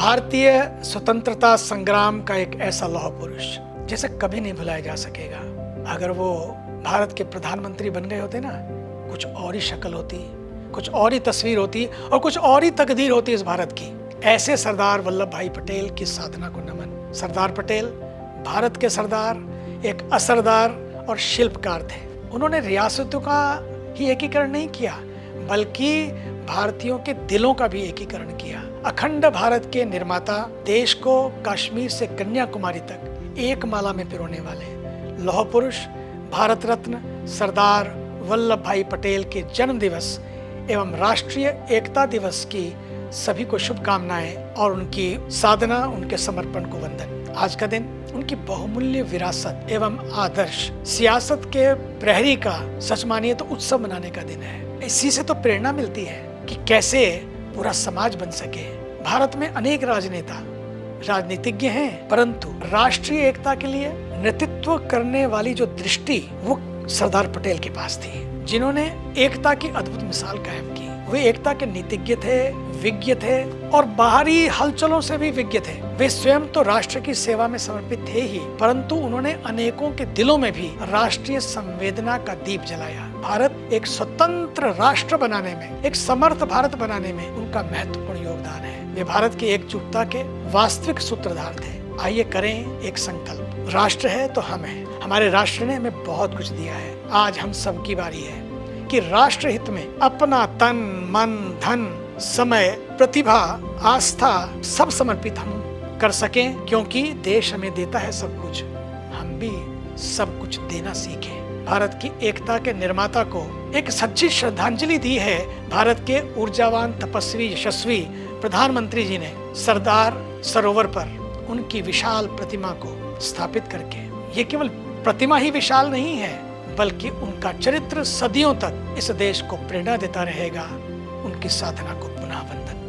भारतीय स्वतंत्रता संग्राम का एक ऐसा लौह पुरुष जिसे कभी नहीं भुलाया जा सकेगा। अगर वो भारत के प्रधानमंत्री बन गए होते ना, कुछ और ही शक्ल होती, कुछ और ही तस्वीर होती और कुछ और ही तकदीर होती इस भारत की। ऐसे सरदार वल्लभ भाई पटेल की साधना को नमन। सरदार पटेल भारत के सरदार, एक असरदार और शिल्पकार थे। उन्होंने रियासतों का ही एकीकरण नहीं किया, बल्कि भारतीयों के दिलों का भी एकीकरण किया। अखंड भारत के निर्माता, देश को कश्मीर से कन्याकुमारी तक एक माला में पिरोने वाले लौह पुरुष भारत रत्न सरदार वल्लभ भाई पटेल के जन्म दिवस एवं राष्ट्रीय एकता दिवस की सभी को शुभकामनाएं और उनकी साधना, उनके समर्पण को वंदन। आज का दिन उनकी बहुमूल्य विरासत एवं आदर्श सियासत के प्रहरी का सच मानिए तो उत्सव मनाने का दिन है। इसी से तो प्रेरणा मिलती है कि कैसे पूरा समाज बन सके। भारत में अनेक राजनेता, राजनीतिज्ञ हैं, परंतु राष्ट्रीय एकता के लिए नेतृत्व करने वाली जो दृष्टि वो सरदार पटेल के पास थी, जिन्होंने एकता की अद्भुत मिसाल कायम की। वे एकता के नीतिज्ञ थे, विज्ञ थे और बाहरी हलचलों से भी विज्ञ थे। वे स्वयं तो राष्ट्र की सेवा में समर्पित थे ही, परंतु उन्होंने अनेकों के दिलों में भी राष्ट्रीय संवेदना का दीप जलाया। भारत एक स्वतंत्र राष्ट्र बनाने में, एक समर्थ भारत बनाने में उनका महत्वपूर्ण योगदान है। वे भारत की एकजुटता के वास्तविक सूत्रधार थे। आइए करें एक संकल्प। राष्ट्र है तो हम हैं। हमारे राष्ट्र ने हमें बहुत कुछ दिया है। आज हम सबकी बारी है कि राष्ट्र हित में अपना तन मन धन समय प्रतिभा आस्था सब समर्पित हम कर सकें, क्योंकि देश हमें देता है सब कुछ, हम भी सब कुछ देना सीखें। भारत की एकता के निर्माता को एक सच्ची श्रद्धांजलि दी है भारत के ऊर्जावान तपस्वी यशस्वी प्रधानमंत्री जी ने सरदार सरोवर पर उनकी विशाल प्रतिमा को स्थापित करके। ये केवल प्रतिमा ही विशाल नहीं है, बल्कि उनका चरित्र सदियों तक इस देश को प्रेरणा देता रहेगा। उनकी साधना को पुनः वंदन।